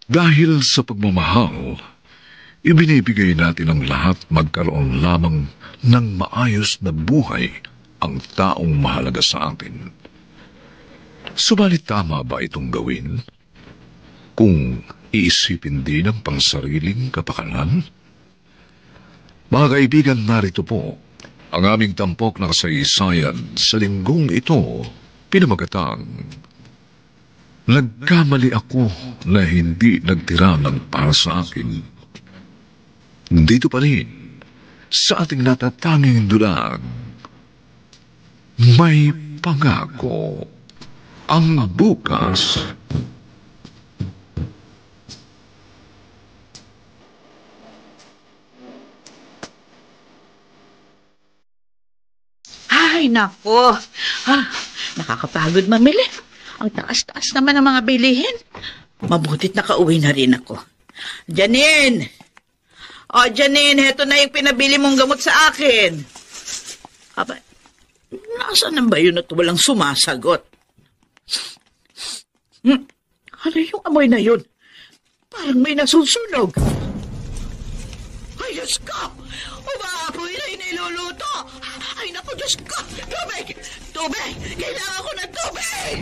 Dahil sa pagmamahal, ibinibigay natin ang lahat magkaroon lamang ng maayos na buhay ang taong mahalaga sa atin. Subalit tama ba itong gawin? Kung iisipin din ang pangsariling kapakanan? Mga kaibigan, narito po ang aming tampok na kasaysayan sa linggong ito, pinamagatang Nagkamali ako na hindi nagtira ng para sa akin. Dito pa rin, sa ating natatanging dulang, may pangako ang bukas. Ay, nako. Nakakapagod mamili. Ang taas-taas naman ng mga bilihin. Mabutit nakauwi na rin ako. Janine! O, Janine, heto na yung pinabili mong gamot sa akin. Aba, nasaan na ba yun at walang sumasagot? Ano yung amoy na yun? Parang may nasusunog. Ay, Diyos ko! Umaapoy na yung niluluto! Ay, naku, Diyos ko! Tubig! Tubig! Kailangan ko ng tubig!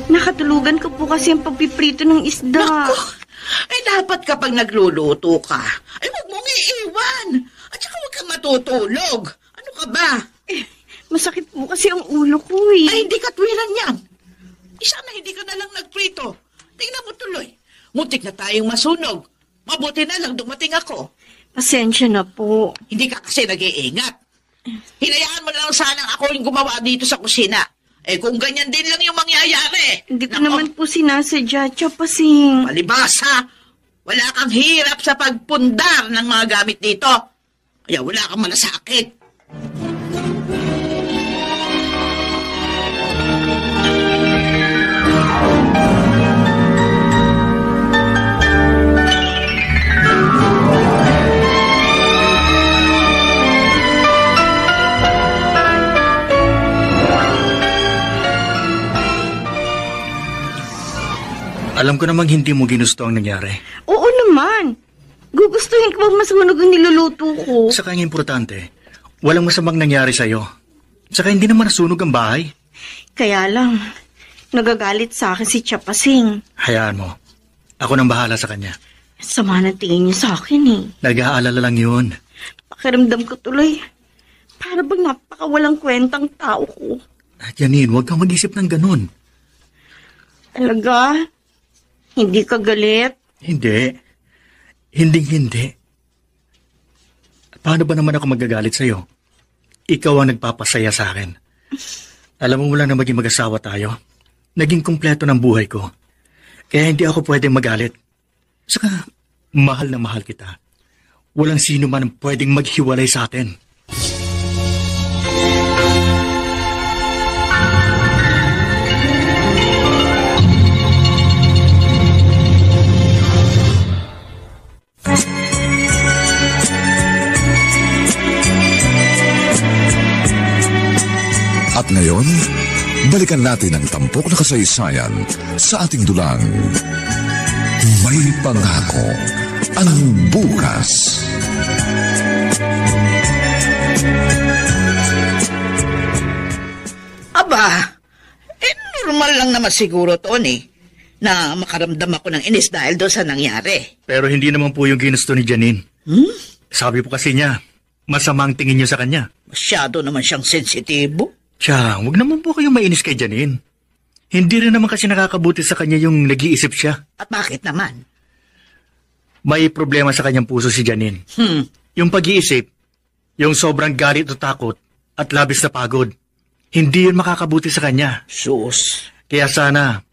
Nakatulugan ko po kasi ang pagpiprito ng isda. Naku! Ay, dapat kapag nagluluto ka, ay huwag mong iiwan. At saka huwag kang matutulog. Ano ka ba? Masakit po kasi ang ulo ko eh. Ay, hindi katwiran yan. Isa na hindi ka na lang nagprito. Tingnan mo tuloy. Muntik na tayong masunog. Mabuti na lang dumating ako. Pasensya na po. Hindi ka kasi nag-iingat. Hinayaan mo na lang sanang ako yung gumawa dito sa kusina. Eh kung ganyan din lang yung mangyayari. Hindi ko naman po sinasadya, Chapasing. Palibasa, wala kang hirap sa pagpundar ng mga gamit dito. Kaya wala kang malasakit. Alam ko namang hindi mo ginusto ang nangyari. Oo naman. Gugustuhin ko bang masunog ang niluluto ko? Saka ang importante, walang masamang nangyari sa'yo. Saka hindi naman nasunog ang bahay. Kaya lang, nagagalit sa akin si Chapasing. Hayaan mo. Ako nang bahala sa kanya. Sama na tingin niya sa akin eh. Nag-aalala lang yun. Pakiramdam ko tuloy. Para bang napakawalang kwentang tao ko. Janine, huwag kang mag-isip ng ganun. Talaga? Hindi ka galit? Hindi. Hindi. Paano ba naman ako magagalit sa'yo? Ikaw ang nagpapasaya sa akin. Alam mo mula na maging mag-asawa tayo, naging kumpleto ng buhay ko. Kaya hindi ako pwedeng magalit. Saka, mahal na mahal kita. Walang sino man ang pwedeng maghiwalay sa atin. At ngayon, balikan natin ang tampok na kasaysayan sa ating dulang. May pangako ang bukas. Aba, normal lang naman siguro, Tony, na makaramdam ako ng inis dahil doon sa nangyari. Pero hindi naman po yung ginusto ni Janine. Sabi po kasi niya, masama ang tingin niyo sa kanya. Masyado naman siyang sensitibo. Tiya, huwag naman po kayong mainis kay Janine. Hindi rin naman kasi nakakabuti sa kanya yung nag-iisip siya. At bakit naman? May problema sa kanyang puso si Janine. Yung pag-iisip, yung sobrang galit o takot, at labis na pagod. Hindi yun makakabuti sa kanya. Sus. Kaya sana,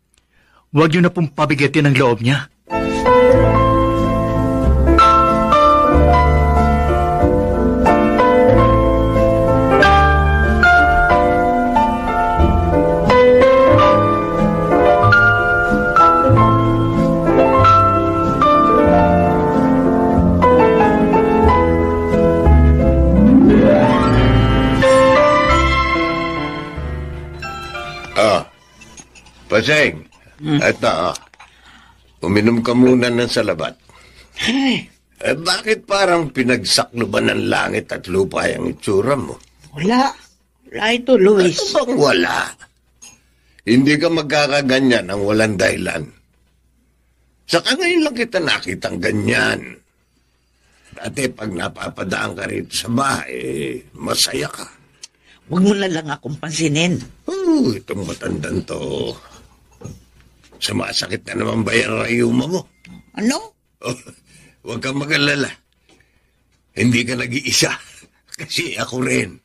huwag yun na pong pabigatin ang loob niya. Paseng, eto, uminom ka muna ng salabat. Ay, Bakit parang pinagsakloban ng langit at lupa yung itsura mo? wala. Wala ito, Luis. Ano bang wala? Hindi ka magkakaganyan ang walang dahilan. Saka ngayon lang kita nakitang ganyan. Dati pag napapadaan ka rito sa bahay, masaya ka. Huwag mo na lang akong pansinin. Itong matandang to. Sumasakit na naman ba yung rayuma mo? Ano? Huwag kang mag-alala. Hindi ka nag-iisa. Kasi ako rin.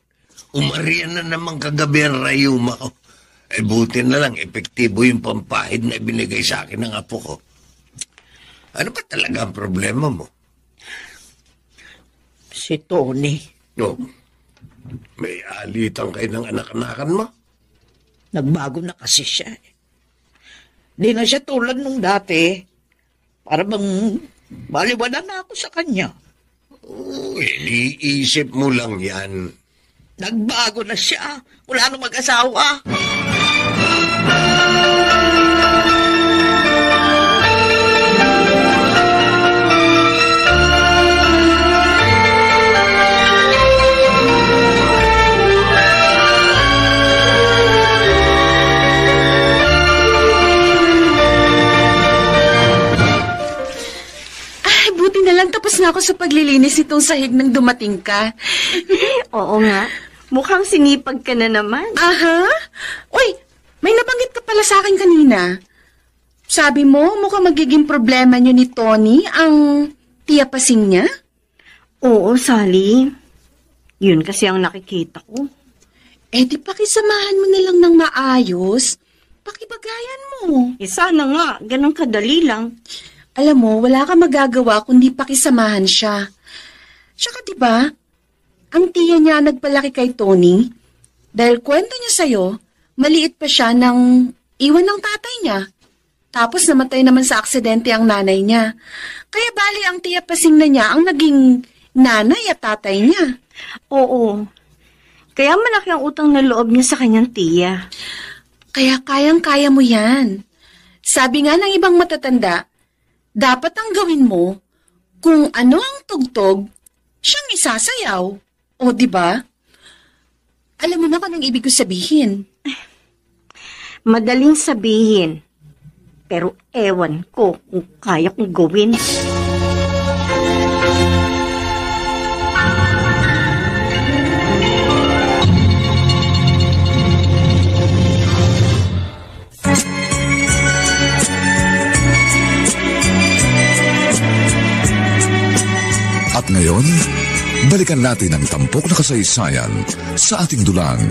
Umarian na naman kagabi ang rayuma ko. Buti na lang, epektibo yung pampahid na ibinigay sa akin ng apo ko. Ano ba talaga ang problema mo? Si Tony. No. May alitan kayo ng anak-anakan mo? Nagbago na kasi siya. Di na siya tulad nung dati. Para bang baliwala na ako sa kanya. Iniisip mo lang yan. Nagbago na siya. Wala nang mag-asawa. Buti na lang tapos na ako sa paglilinis itong sahig nang dumating ka. Oo nga. Mukhang sinipag ka na naman. Aha? Uy, may nabanggit ka pala sa akin kanina. Sabi mo, mukhang magiging problema niyo ni Tony ang tiya pasing niya? Oo, Sally. Yun kasi ang nakikita ko. Di pakisamahan mo na lang ng maayos. Pakibagayan mo. Sana nga, ganun kadali lang. Alam mo, wala ka magagawa kundi pakisamahan siya. Tsaka diba, ang tiya niya nagpalaki kay Tony, dahil kwento niya sa'yo, maliit pa siya nang iwan ng tatay niya. Tapos namatay naman sa aksidente ang nanay niya. Kaya bali ang tiya pasing na niya ang naging nanay at tatay niya. Oo. Kaya malaki ang utang na loob niya sa kanyang tiya. Kaya kayang-kaya mo yan. Sabi nga ng ibang matatanda, dapat ang gawin mo, kung ano ang tugtog, siyang isasayaw. O, di ba? Alam mo na kung anong ibig ko sabihin. Madaling sabihin. Pero ewan ko kung kaya kong gawin. At ngayon, balikan natin ang tampok na kasaysayan sa ating dulang.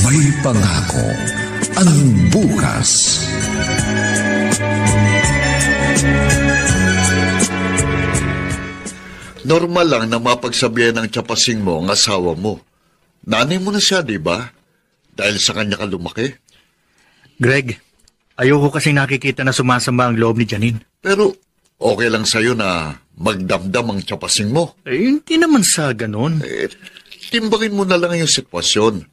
May pangako ang bukas. Normal lang na mapagsabihan ng tsapasing mo ang asawa mo. Nanay mo na siya, di ba? Dahil sa kanya ka lumaki. Greg, ayoko kasi nakikita na sumasama ang loob ni Janine. Pero okay lang sa'yo na magdamdam ang tsapasing mo. Hindi naman sa ganun. Timbangin mo na lang yung sitwasyon.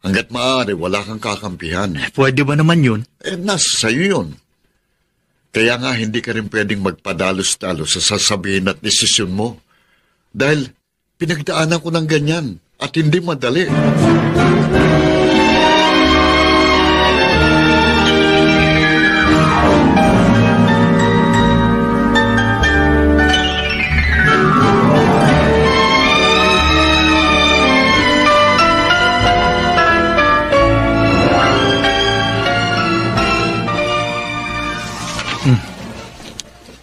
Hanggat maaari, wala kang kakampihan. Pwede ba naman yun? Nasa sa'yo yun. Kaya nga hindi ka rin pwedeng magpadalos-dalos sa sasabihin at desisyon mo. Dahil pinagdaanan ko ng ganyan at hindi madali.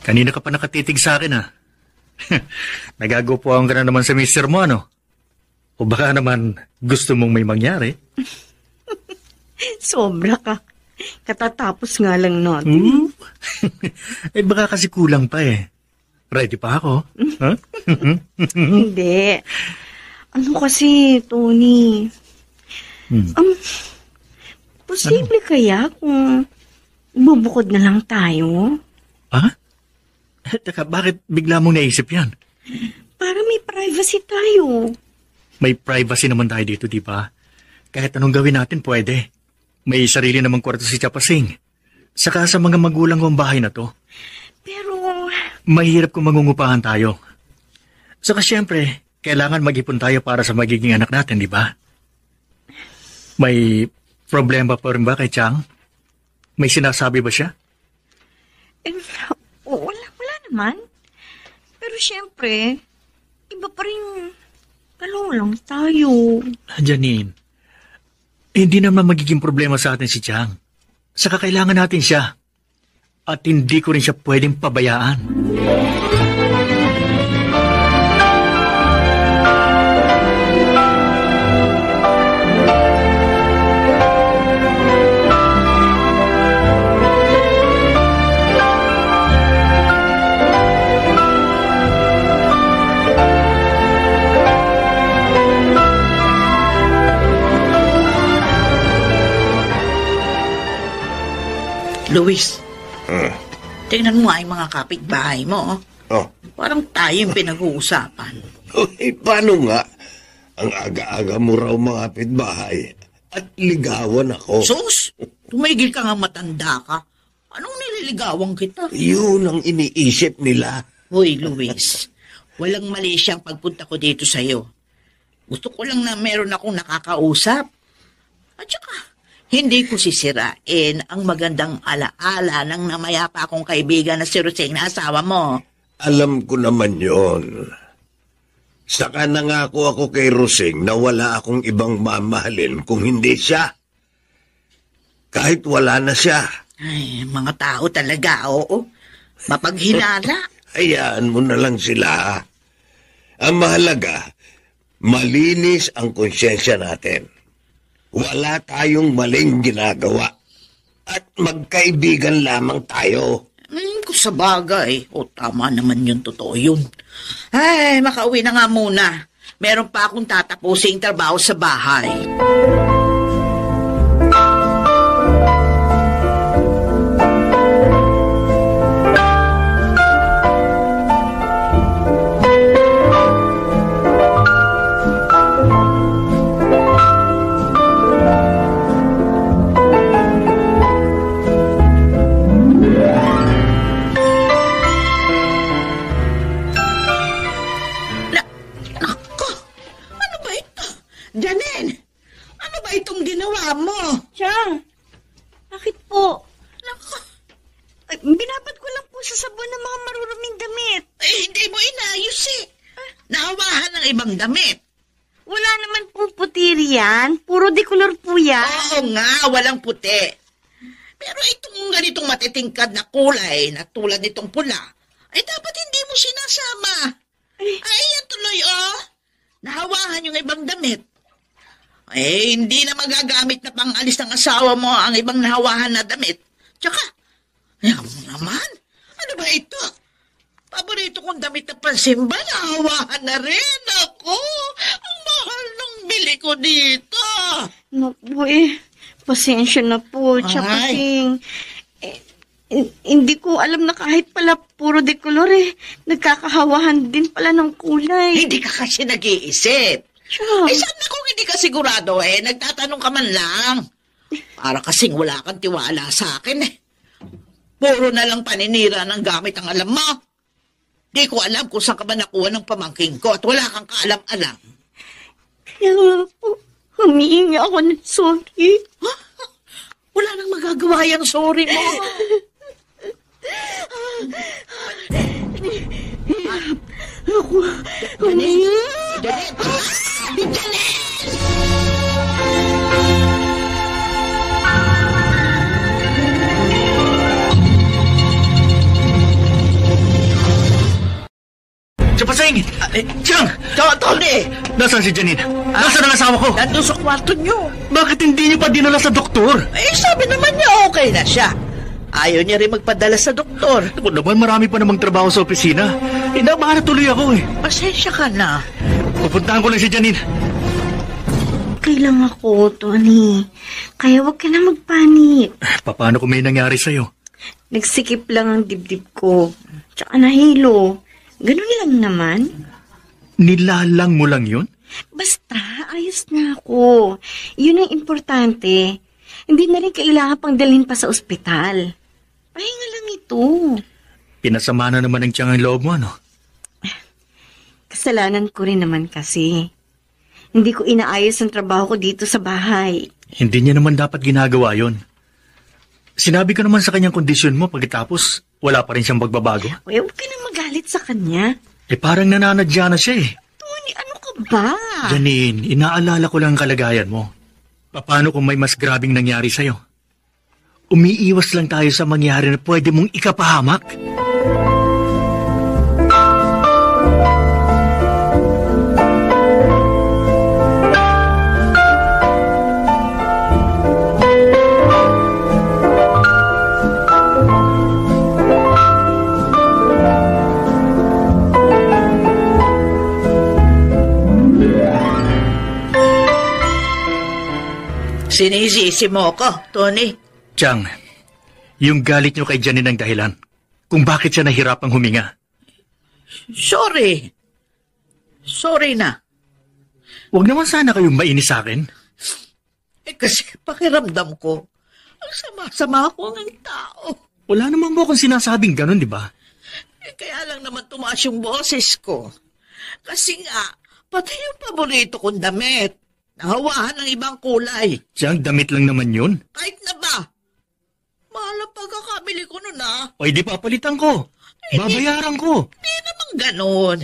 Kanina ka pa nakatitig sa akin, ha? Nagagopoan ka na naman sa mister mo, ano? O baka naman gusto mong may mangyari? Sobra ka. Katatapos nga lang natin. Baka kasi kulang pa eh. Ready pa ako? Huh? Hindi. Ano kasi, Tony? Posible kaya kung bubukod na lang tayo? Ha? Teka, bakit bigla mong naisip yan? Para may privacy tayo. May privacy naman tayo dito, di ba? Kahit anong gawin natin, pwede. May sarili namang kwarto si Chapasing. Saka sa mga magulang ko ang bahay na to. Pero, Mahirap kung mangungupahan tayo. Saka siyempre, kailangan mag-ipon tayo para sa magiging anak natin, di ba? May problema pa rin ba kay Chang? May sinasabi ba siya? wala naman. Pero siyempre, iba pa rin kalong tayo. Janine, hindi naman magiging problema sa atin si Chang. Saka kailangan natin siya. At hindi ko rin siya pwedeng pabayaan. Luis, tingnan mo ay mga kapitbahay mo. Oh, Parang tayo yung pinag-uusapan. paano nga? Ang aga-aga mo raw mga kapitbahay at ligawan ako. Sus, tumigil ka nga, matanda ka. Anong nililigawan kita? Yun ang iniisip nila. Hoy, Luis, walang mali siyang pagpunta ko dito sa'yo. Gusto ko lang na meron akong nakakausap. At saka, hindi ko sisirain ang magandang alaala ng namayapa akong kaibigan na si Roseng na asawa mo. Alam ko naman yon. Saka nangako ako kay Roseng na wala akong ibang mamahalin kung hindi siya. Kahit wala na siya. Ay, mga tao talaga, oo. Mapaghinala. Hayaan mo na lang sila. Ang mahalaga, malinis ang konsyensya natin. Wala tayong maling ginagawa. At magkaibigan lamang tayo. Kung sa bagay. O, tama naman yun, totoo yun. Ay, makauwi na nga muna. Meron pa akong tatapusing trabaho sa bahay. Nako, ano ba ito? Janine, ano ba itong ginawa mo? Chang, bakit po? Nako, Ay, binabad ko lang po sa sabon ng mga maruruming damit. hindi mo inayos eh. Naawahan ng ibang damit. Wala naman pong puti riyan. Puro decolor po yan. Oo nga, walang puti. Pero itong ganitong matitingkad na kulay na tulad nitong pula, ay dapat hindi mo sinasama. Ay, yan tuloy, oh. Nahawahan yung ibang damit. Eh, hindi na magagamit na pang-alis ng asawa mo ang ibang nahawahan na damit. Tsaka, ayan mo naman. Ano ba ito? Paborito kong damit na pansimba, nahawahan na rin. Ako, ang mahal ng bili ko dito. Naku pasensya na po, Chapasing. Hindi ko alam na kahit pala puro decolor nagkakahawahan din pala ng kulay. Hindi ka kasi nag-iisip. Chang, Sana kung hindi ka sigurado nagtatanong ka man lang. Para kasing wala kang tiwala sa akin Puro na lang paninira ng gamit ang alam mo. Di ko alam kung saan ka ba nakuha ng pamangking ko at wala kang kaalam-alam. kaya nga po, humihingi ako ng sorry. Wala nang magagawa yung sorry mo. Ako, humihingi. Chapasing! Chang! Tony! Nasaan si Janine? Nasaan ang asawa ko? Nandun sa kwarto niyo. Bakit hindi niyo pa dinala sa doktor? Sabi naman niya okay na siya. Ayaw niya rin magpadala sa doktor. Ako naman, marami pa namang trabaho sa opisina. Inabahan na tuloy ako Pasensya ka na. Pupuntahan ko lang si Janine. Okay lang ako, Tony. Kaya huwag ka na magpanik. Paano kung may nangyari sa'yo? Nagsikip lang ang dibdib ko. Tsaka nahilo. Ganun lang naman. Nilalang mo lang yun? Basta, ayos na ako. Yun ang importante. Hindi na rin kailangan pang dalhin pa sa ospital. Pahinga lang ito. Pinasama na naman ang tiyang loob mo, ano? Kasalanan ko rin naman kasi. Hindi ko inaayos ang trabaho ko dito sa bahay. Hindi niya naman dapat ginagawa yon. Sinabi ko naman sa kanyang kondisyon mo pagkatapos wala pa rin siyang magbabago. Uy, huwag ka nang magalit sa kanya. Parang nananadya na siya eh. Tony, ano ka ba? Janine, inaalala ko lang ang kalagayan mo. Paano kung may mas grabing nangyari sa'yo? Umiiwas lang tayo sa mangyari na pwede mong ikapahamak. Sinisisi mo ko, Tony. Chang, yung galit niyo kay Janine ang dahilan kung bakit siya nahirapang huminga. Sorry. Sorry na. Huwag naman sana kayong mainis sa akin. Kasi pakiramdam ko, ang sama-sama ako ng tao. Wala naman mo akong sinasabing ganun, di ba? Kaya lang naman tumaas yung boses ko. Kasi nga, pati yung paborito kong damit. Nahawahan ng ibang kulay. Chang, damit lang naman yun. Kahit na ba? Mahal ang pagkakabili ko nun O, di papalitan ko. Babayaran ko. Hindi naman ganon.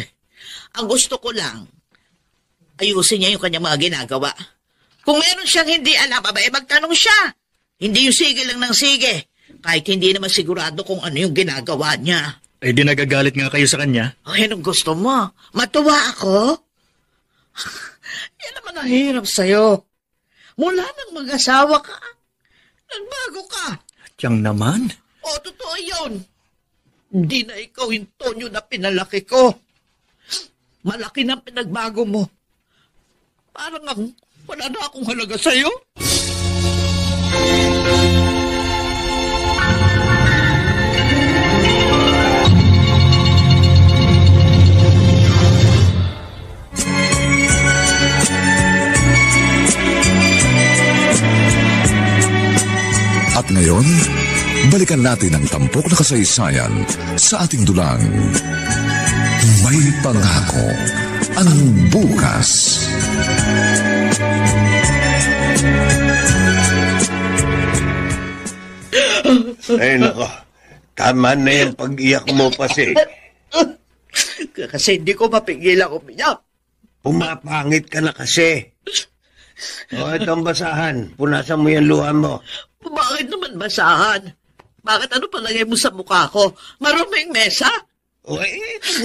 Ang gusto ko lang, ayusin niya yung kanyang mga ginagawa. Kung meron siyang hindi alam, magtanong siya. Hindi yung sige lang ng sige. Kahit hindi naman sigurado kung ano yung ginagawa niya. Di nagagalit nga kayo sa kanya. Anong gusto mo? Matuwa ako? Yan naman ang hirap sa'yo. Mula nang mag-asawa ka, nagbago ka. Tiyang naman. Totoo yun. Hindi na ikaw yung Tonyo na pinalaki ko. Malaki na pinagbago mo. Parang wala na akong halaga sa'yo. At ngayon, balikan natin ang tampok na kasaysayan sa ating dulang. May pangako ang bukas. Ay, nako. Tama na yung pag-iyak mo kasi. Kasi hindi ko mapigilan umiyak. Pumapangit ka na kasi. Itong basahan. Punasan mo yung luha mo. Bakit naman basahan? Bakit ano palagay mo sa mukha ko? Maruming mesa?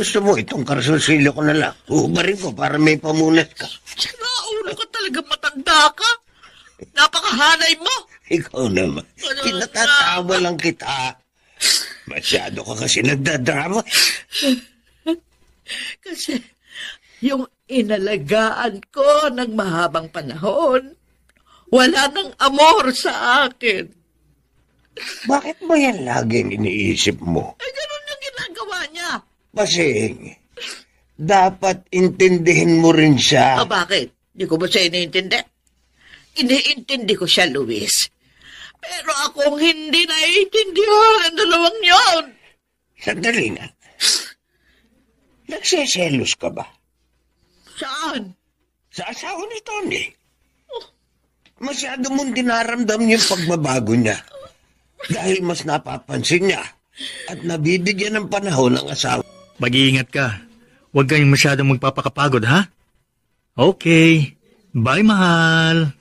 Gusto mo itong karsosilyo ko na lang. Ubarin ko para may pamunas ka. Naulo ka talaga, matanda ka. Napakahanay mo. Ikaw naman. Pinatatawa lang kita. Masyado ka kasi nagdadrama. Kasi yung inalagaan ko ng mahabang panahon, wala nang amor sa akin. Bakit mo yan laging iniisip mo? Ganun yung ginagawa niya. Basing, dapat intindihin mo rin siya. Bakit? Hindi ko ba siya iniintindi? Iniintindi ko siya, Luis. Pero akong hindi naiintindihan ang dalawang yon. Sandali na. Nagseselos ka ba? Saan? Sa asawa ni Tony. Masyado mong dinaramdam yung pagbabago niya. Dahil mas napapansin niya at nabibigyan ng panahon ng asawa. Mag-iingat ka. Huwag kayong masyadong magpapakapagod, ha? Okay. Bye, mahal.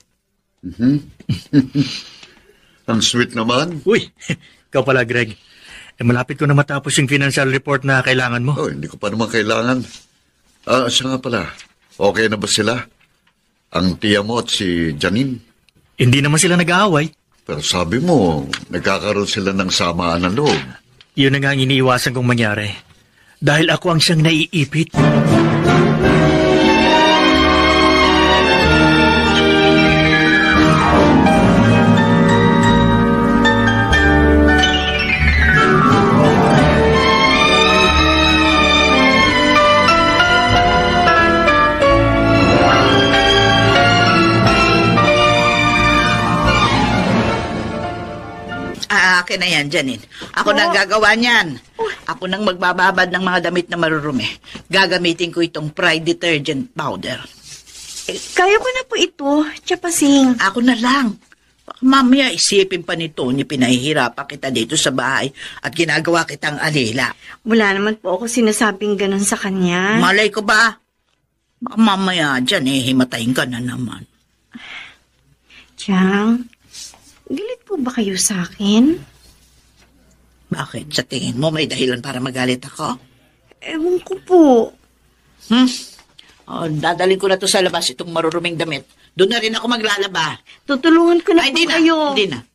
Ang sweet naman. Uy, ikaw pala, Greg. Malapit ko na matapos yung financial report na kailangan mo. Hindi ko pa naman kailangan. Siya nga pala. Okay na ba sila? Ang tiya mo at si Janine? Hindi naman sila nag-aaway. Pero sabi mo, nagkakaroon sila ng samaan ng loob. Yun na nga ang iniiwasan kong mangyari. Dahil ako ang siyang naiipit. Akin na yan, Janine. Ako na ang gagawa niyan. Ako nang magbababad ng mga damit na marurumi. Gagamitin ko itong Pride detergent powder. Kaya ko na po ito, Chapasing. Ako na lang. Baka mamaya isipin pa ni Tony, pinahihirapan kita dito sa bahay at ginagawa kitang alila. Wala naman po ako sinasabing ganun sa kanya. Malay ko ba? Baka mamaya dyan himatayin ka na naman. Chang, galit po ba kayo sa akin? Bakit? Sa tingin mo may dahilan para magalit ako? Ewan ko po. Dadalhin ko na to sa labas itong maruruming damit. Doon na rin ako maglalaba. Tutulungan ko na Ay, po kayo. Hindi na.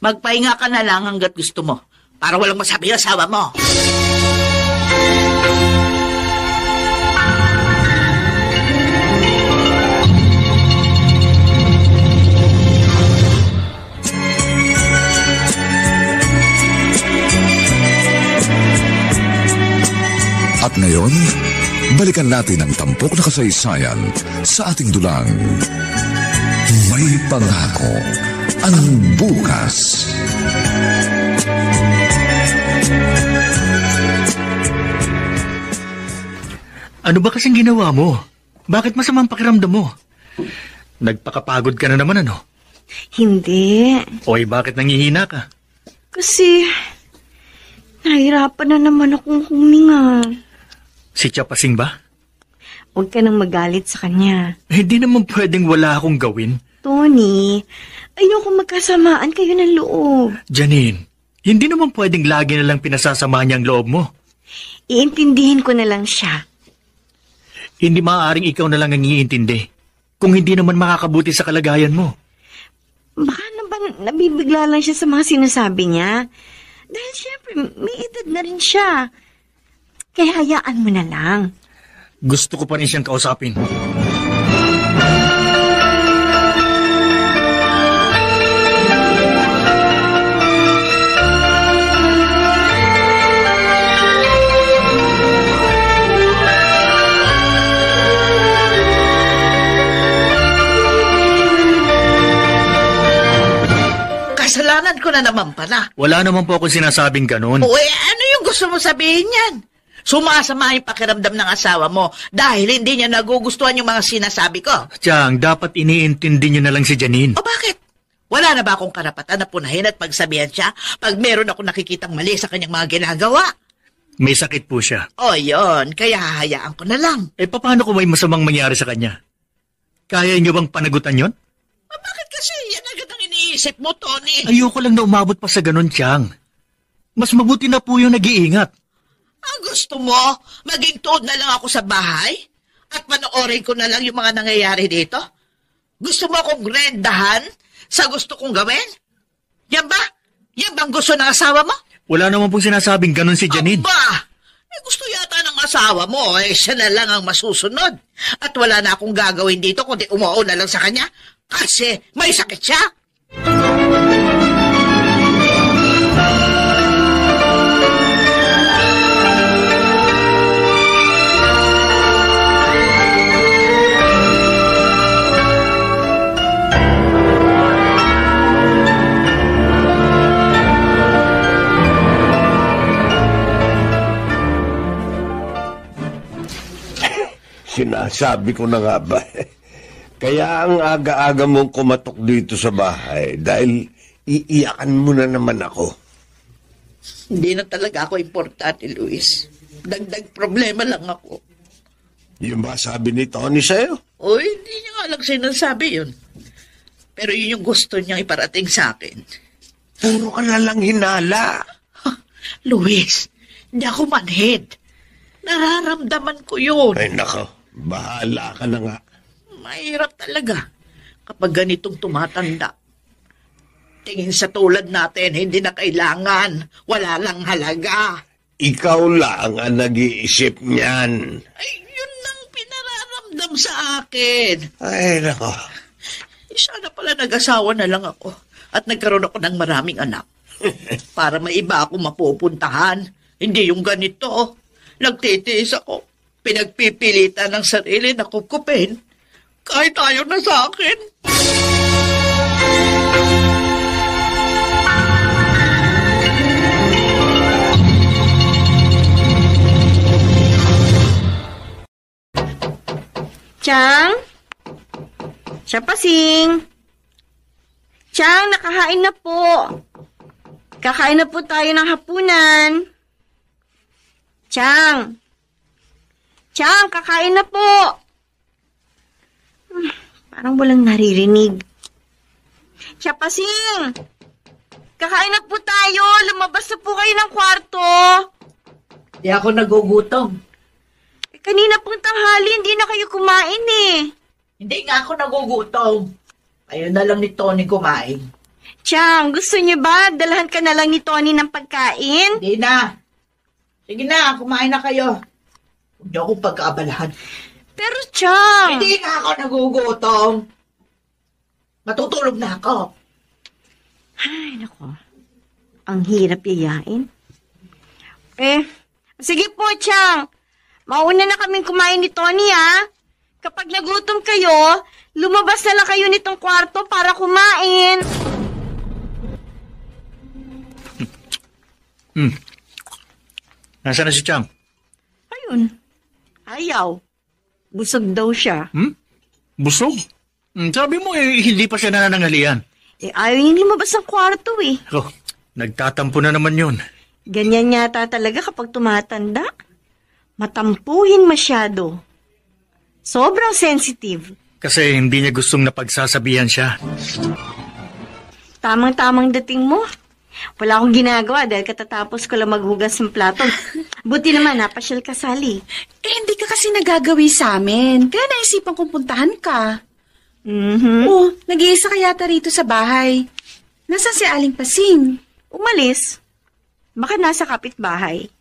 Magpahinga ka na lang hanggat gusto mo. Para walang masabi ang asawa mo. At ngayon, balikan natin ang tampok na kasaysayan sa ating dulang. May pangako ang bukas. Ano ba kasing ginawa mo? Bakit masamang pakiramdam mo? Nagpakapagod ka na naman, ano? Hindi. Oy, bakit nangihina ka? Kasi, nahirapan na naman akong huminga. Si Chapasing ba? Huwag ka nang magalit sa kanya. Hindi naman pwedeng wala akong gawin. Tony, ayoko magkasamaan kayo ng loob. Janine, hindi naman pwedeng lagi na lang pinasasama niya ang loob mo. Iintindihin ko na lang siya. Hindi maaaring ikaw na lang ang iintindi kung hindi naman makakabuti sa kalagayan mo. Baka naman nabibigla lang siya sa mga sinasabi niya. Dahil syempre, may edad na rin siya. Kaya hayaan mo na lang. Gusto ko pa rin siyang kausapin. Kasalanan ko na naman pala. Wala naman po akong sinasabing ganun. O ano yung gusto mo sabihin yan? Sumasama yung pakiramdam ng asawa mo dahil hindi niya nagugustuhan yung mga sinasabi ko. Chang, dapat iniintindi niyo na lang si Janine. O bakit? Wala na ba akong karapatan na punahin at pagsabihan siya pag meron ako nakikitang mali sa kanyang mga ginagawa? May sakit po siya. O yon, kaya hahayaan ko na lang. Paano kung may masamang mangyari sa kanya? Kaya niyo bang panagutan yon? Bakit kasi yan agad ang iniisip mo, Tony? Ayoko lang na umabot pa sa ganun, Chang. Mas mabuti na po yung nag-iingat. Ang gusto mo, maging tuod na lang ako sa bahay? At panoorin ko na lang yung mga nangyayari dito? Gusto mo akong grendahan sa gusto kong gawin? Yan ba? Yan bang gusto ng asawa mo? Wala naman pong sinasabing ganun si Janine. Aba! Gusto yata ng asawa mo, siya na lang ang masusunod. At wala na akong gagawin dito kundi umuo na lang sa kanya kasi may sakit siya. Sinasabi ko na nga ba, kaya ang aga-aga mong kumatok dito sa bahay dahil iiyakan mo na naman ako. Hindi na talaga ako importante, Luis. Dagdag problema lang ako. Yung ba sabi ni Tony sa'yo? O, hindi niya nga lang sinasabi yun. Pero yun yung gusto niyang iparating sa akin. Puro ka na lang hinala. Luis, hindi ako manhid. Nararamdaman ko yun. Ay nako, bahala ka na nga. Mahirap talaga kapag ganitong tumatanda. Tingin sa tulad natin, hindi na kailangan. Wala lang halaga. Ikaw lang ang nag-iisip niyan. Ay, yun ang pinararamdam sa akin. Ay nako. Sana pala nag-asawa na lang ako at nagkaroon ako ng maraming anak. Para may iba akong mapupuntahan. Hindi yung ganito. Nagtitiis ako. Pinagpipilitan ng sarili na kukupin. Kahit ayaw na sa akin. Chang? Siya Pasing? Chang, nakahain na po. Kakain na po tayo ng hapunan. Chang! Chang, kakain na po. Parang walang naririnig. Siya Pasing! Kakain na po tayo. Lumabas na po kayo ng kwarto. Di ako nagugutom. Kanina pong tanghali, hindi na kayo kumain eh. Hindi nga ako nagugutom. Ayun na lang ni Tony kumain. Chang, gusto niyo ba? Dalahan ka na lang ni Tony ng pagkain? Hindi na. Sige na, kumain na kayo. Huwag niyo akong pagkaabalahan. Pero Chang... Hindi nga ako nagugutom. Matutulog na ako. Ay, nako. Ang hirap yayain. Sige po, Chang. Mauna na kaming kumain ni Tony, ha? Kapag nagutom kayo, lumabas na lang kayo nitong kwarto para kumain. Nasaan na si Chang? Ayun. Ayaw. Busog daw siya. Busog? Sabi mo hindi pa siya nananangalian. Ayaw niyang lumabas ng kwarto eh. Oh, nagtatampo na naman yun. Ganyan yata talaga kapag tumatanda. Matampuhin masyado. Sobrang sensitive. Kasi hindi niya gustong napagsasabihan siya. Tamang-tamang dating mo. Wala akong ginagawa dahil katatapos ko lang maghugas ng plato. Buti naman, napasyal ka, Sally. Hindi ka kasi nagagawi sa amin. Kaya naisipan kong puntahan ka. Oh, nag-iisa ka yata rito sa bahay. Nasaan si Aling Pasing? Umalis. Baka nasa kapitbahay.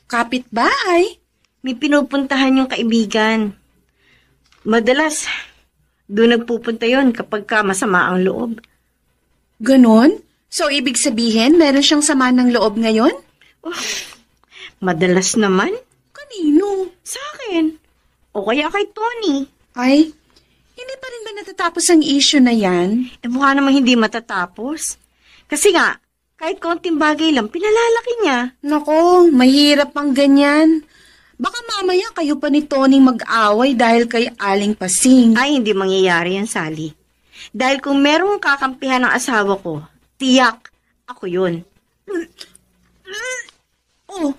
Kapitbahay? May pinupuntahan yung kaibigan. Madalas, doon nagpupunta yon kapag ka masama ang loob. Ganon? So, ibig sabihin, meron siyang sama ng loob ngayon? Madalas naman. Kanino? Sa akin. O kaya kay Tony. Ay, hindi pa rin ba natatapos ang issue na yan? Mukha namang hindi matatapos. Kasi nga, kahit konting bagay lang, pinalalaki niya. Nako, mahirap ang ganyan. Baka mamaya kayo pa ni Tony mag-away dahil kay Aling Pasing. Ay, hindi mangyayari yan, Sally. Dahil kung merong kakampihan ng asawa ko, tiyak, ako yun. Oh,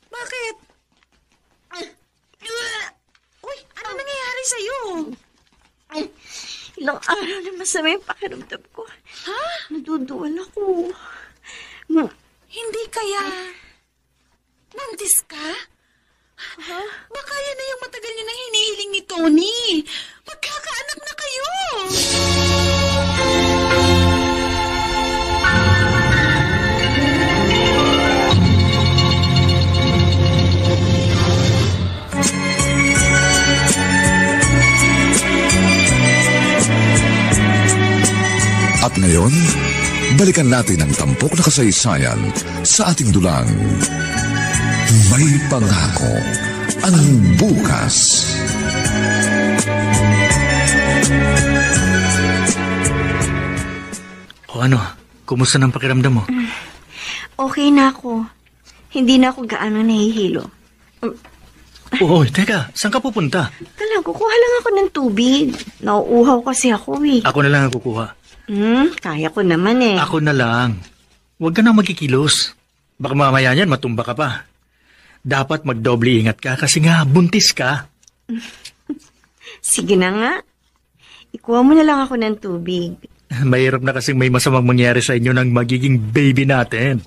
bakit? Uy, ano nangyayari sa'yo? Ilang araw na masama yung pakiramdam ko. Ha? Naduduwal ako. Hindi kaya buntis ka? Baka yan na yung matagal niyo nang hinihiling ni Tony. Magkakaanak na kayo. At ngayon, balikan natin ang tampok na kasaysayan sa ating dulang. May pangako ang bukas. O ano, kumusta ng pakiramdam mo? Okay na ako. Hindi na ako gaano nahihilo. Oo, teka, saan ka pupunta? Talaga, kukuha lang ako ng tubig. Nauuhaw kasi ako eh. Ako na lang ang kukuha. Kaya ko naman eh. Ako na lang. Huwag ka na magkikilos. Baka mamaya niyan matumba ka pa. Dapat magdoble ingat ka kasi nga buntis ka. Sige na nga. Ikuha mo na lang ako ng tubig. Mahirap na kasing may masamang mangyari sa inyo ng magiging baby natin.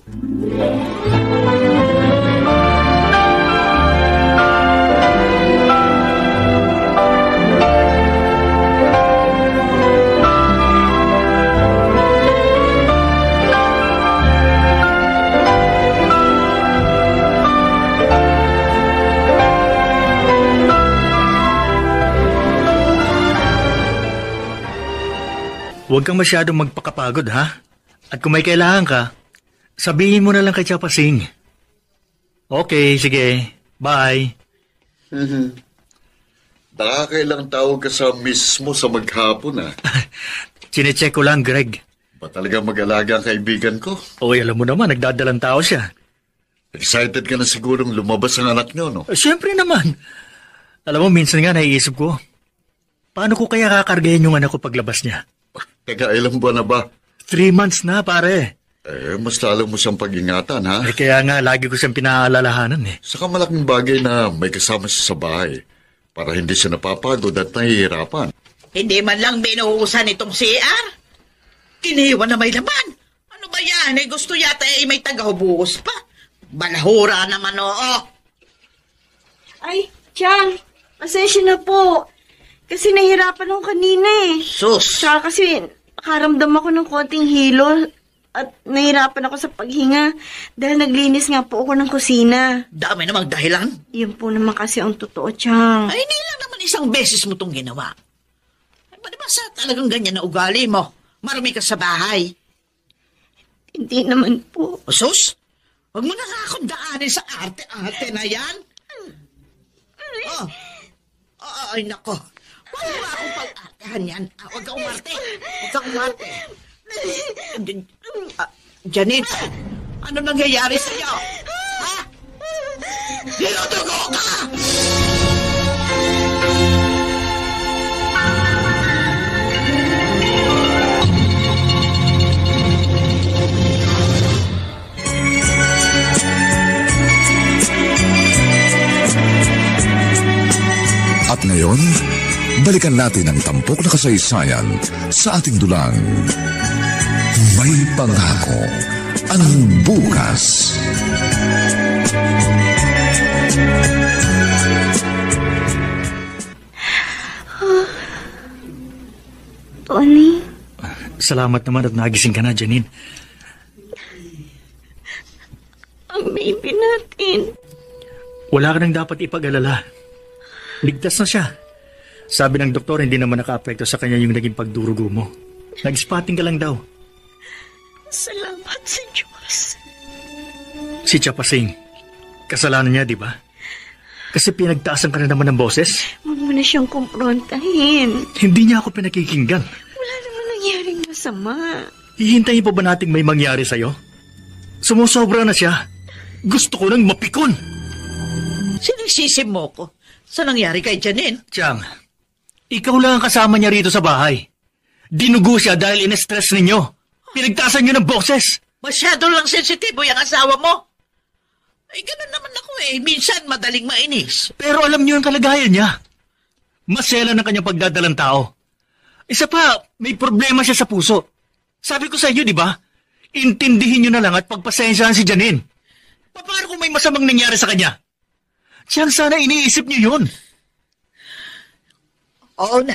Huwag kang masyadong magpakapagod, ha? At kung may kailangan ka, sabihin mo na lang kay Tia Pasing. Okay, sige. Bye. Nakakailang tawag ka sa miss mo sa maghapon, ha? Chinecheck ko lang, Greg. Ba talaga mag-alaga ang kaibigan ko? Okay, alam mo naman, nagdadalang tao siya. Excited ka na sigurong lumabas ang anak niyo, no? Siyempre naman. Alam mo, minsan nga naiisip ko, Paano ko kaya kakargahin yung anak ko paglabas niya? Teka, ilang buwan na ba? 3 months na, pare. Mas lalo mo siyang pag-ingatan, ha? Kaya nga, lagi ko siyang pinaalalahanan eh. Saka malaking bagay na may kasama siya sa bahay para hindi siya napapagod at nahihirapan. Hindi man lang binuhusan itong CR. Iniwan na may laman. Ano ba yan? Gusto yata may tagahubuhos pa. Balahura naman, oo. Ay, Chang, pasensya na po. Kasi nahirapan ako kanina eh. Sus! Tsaka kasi nakaramdam ako ng konting hilo at nahirapan ako sa paghinga dahil naglinis nga po ako ng kusina. Dami namang dahilan. Yun po naman kasi ang totoo, Chang. Ay, hindi lang naman isang beses mo itong ginawa. Ay, ba diba sa talagang ganyan na ugali mo? Marami ka sa bahay. Hindi naman po. O sus, huwag mo na nga akong daanin sa arte-arte na yan. Oh. Ay, nako. Huwag mo akong pag-artehan yan. Huwag ka umarte. Huwag ka umarte. Janine, ano nangyayari sa'yo? Ha? Dinudugo ka! At ngayon, balikan natin ang tampok na kasaysayan sa ating dulang. May pangako ang bukas. Tony? Salamat naman at nagising ka na, Janine. Ang baby natin. Wala ka nang dapat ipag-alala. Ligtas na siya. Sabi ng doktor, hindi naman naka-apekto sa kanya yung naging pagdurugo mo. Nag-spotting ka lang daw. Salamat sa Diyos. Si Chapasing, kasalanan niya, di ba? Kasi pinagtaasan ka na naman ng boses. Huwag mo na siyang kumprontahin. Hindi niya ako pinakikinggan. Wala naman nangyaring masama. Hihintayin pa ba nating may mangyari sa'yo? Sumusobra na siya. Gusto ko nang mapikon. Sinisisi mo ko. Sa nangyari kay Janine? Chang, ikaw lang ang kasama niya rito sa bahay. Dinugo siya dahil in-stress ninyo. Pinagtaasan niyo ng boses. Masyado lang sensitibo yung asawa mo. Ay, ganun naman ako eh. Minsan madaling mainis. Pero alam niyo ang kalagayan niya. Masela ng kanyang pagdadalang tao. Isa pa, may problema siya sa puso. Sabi ko sa inyo, di ba? Intindihin niyo na lang at pagpasensyahan si Janine. Paano kung may masamang nangyari sa kanya? Siyang sana iniisip niyo yun. Oo na.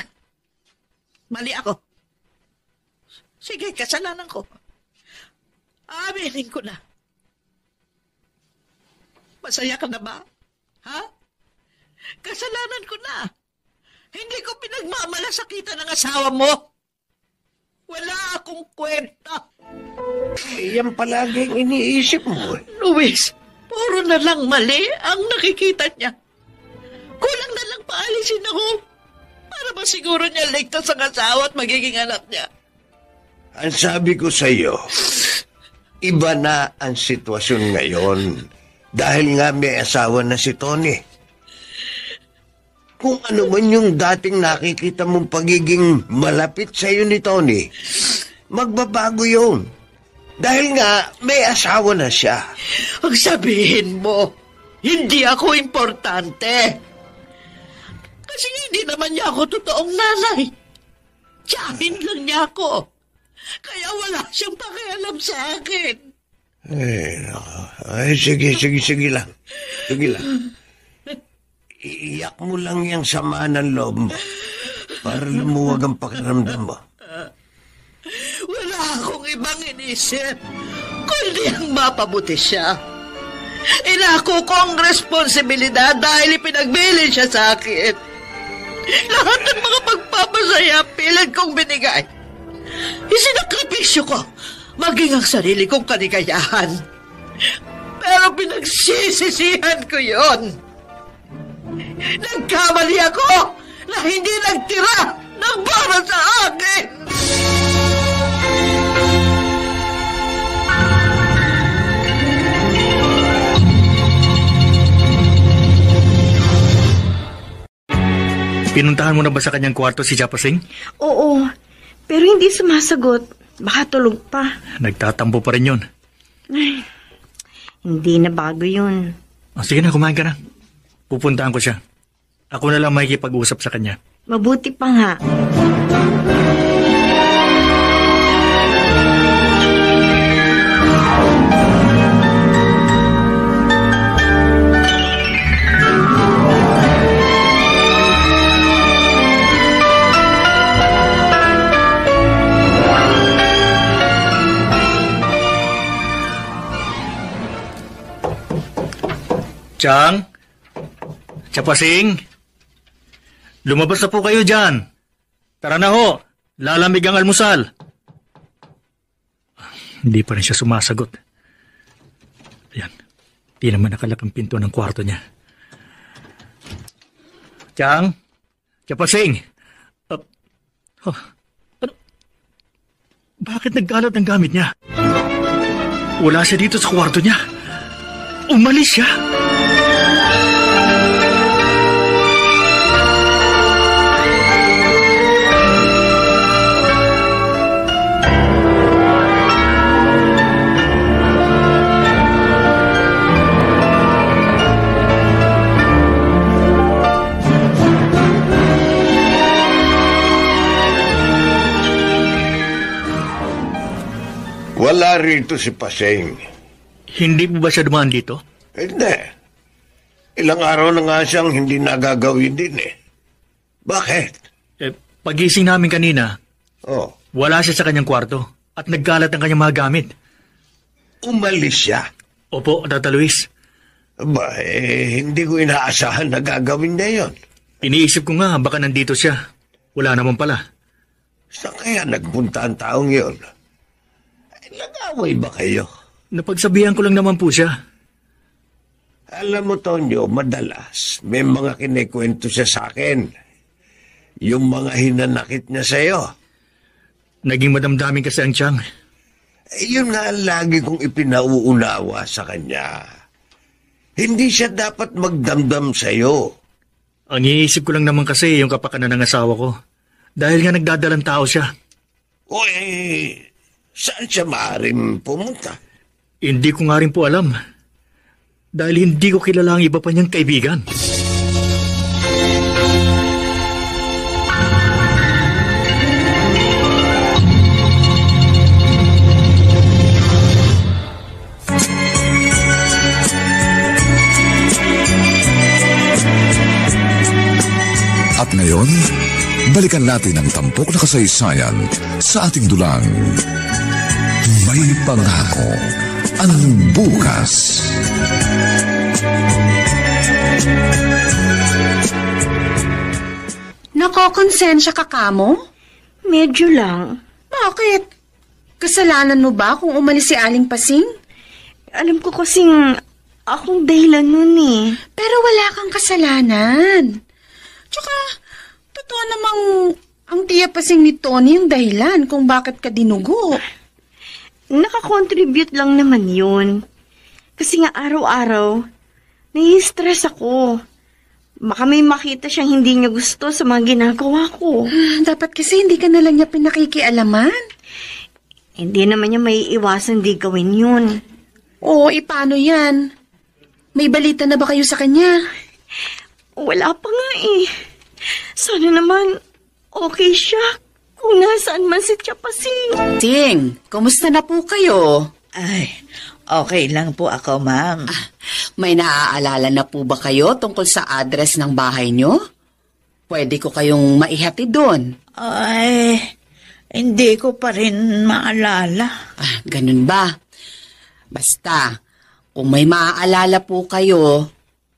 Mali ako. Sige, kasalanan ko. Aminin ko na. Masaya ka na ba? Ha? Kasalanan ko na. Hindi ko pinagmamalasakitan ng asawa mo. Wala akong kwenta. Yan palaging iniisip mo. Luis, puro na lang mali ang nakikita niya. Kulang na lang paalisin ako para masiguro niya ligtas ang asawa at magiging anak niya. Ang sabi ko sa iyo, iba na ang sitwasyon ngayon dahil nga may asawa na si Tony. Kung ano man yung dating nakikita mong pagiging malapit sa iyo ni Tony, magbabago yun. Dahil nga may asawa na siya. Ang sabihin mo, hindi ako importante. Kasi hindi naman niya ako totoong nanay. Tiyahin lang niya ako. Kaya wala siyang pakialam sa akin. Ay, sige lang. Sige lang. Iiyak mo lang yung sama ng loob mo para lumuwag ang pakiramdam mo. Wala akong ibang inisip, kundi ang mapabuti siya. Inako ko ang responsibilidad dahil ipinagbili siya sa akin. Lahat ng mga pagpapasaya pilit kong binigay. Isinakripisyo ko, maging ang sarili kong kaligayahan. Pero pinagsisisihan ko yon. Nagkamali ako na hindi nagtira ng para sa akin. Pinuntahan mo na ba sa kanyang kwarto si Japasing? Oo, pero hindi sumasagot. Baka tulog pa. Nagtatampo pa rin yun. Ay, hindi na bago yun. Sige na, kumain ka na. Pupuntahan ko siya. Ako na lang makikipag-usap sa kanya. Mabuti pa nga. Chang? Japasing? Lumabas na po kayo dyan. Tara na ho. Lalamig ang almusal. Hindi pa rin siya sumasagot. Ayan. Di naman nakalak ang pinto ng kwarto niya. Chang? Japasing? Ano? Bakit nagkalat ang gamit niya? Wala siya dito sa kwarto niya. Umalis siya. Wala rito si Paseng. Hindi po ba siya dumaan dito? Hindi. Ilang araw na nga siyang hindi nagagawin din eh. Bakit? Pagising namin kanina, Oh, wala siya sa kanyang kwarto at nagkalat ang kanyang mga gamit. umalis siya. Opo, Tata Luis. Aba, hindi ko inaasahan na gagawin niya yon. Iniisip ko nga baka nandito siya. Wala naman pala. Saan kaya nagpunta ang taong yon? Nag-away ba kayo? Napagsabihan ko lang naman po siya. Alam mo, Tonyo, madalas may mga kinikwento siya sa akin. Yung mga hinanakit niya sa'yo. Naging madamdamin kasi ang Chang. Yun nga ang lagi kong ipinauunawa sa kanya. Hindi siya dapat magdamdam sa'yo. Ang iniisip ko lang naman kasi yung kapakanan ng asawa ko. Dahil nga nagdadalang tao siya. O saan siya maaaring pumunta? Hindi ko nga rin po alam. Dahil hindi ko kilala ang iba pa niyang kaibigan. At ngayon, balikan natin ang tampok na kasaysayan sa ating dulang. May pangako ang bukas. Nakokonsensya ka kamo? Medyo lang. Bakit? Kasalanan mo ba kung umalis si Aling Pasing? Alam ko kasing akong dahilan nun eh. Pero wala kang kasalanan. Tsaka, totoo namang ang tiya Pasing ni Tony yung dahilan kung bakit ka dinugo. Nakakontribute lang naman yun. Kasi nga araw-araw, nai-stress ako. Baka may makita siyang hindi niya gusto sa mga ginagawa ko. Dapat kasi hindi ka na lang niya pinakikialaman. Hindi naman niya may iwasan di gawin yun. Oo, paano yan? May balita na ba kayo sa kanya? Wala pa nga eh. Sana naman okay siya kung nasaan man si Japasing. Ting, kumusta na po kayo? Ay, okay lang po ako, ma'am. May naaalala na po ba kayo tungkol sa address ng bahay nyo? Pwede ko kayong maihatid doon. Ay, hindi ko pa rin maalala. Ganun ba? Basta, kung may maaalala po kayo,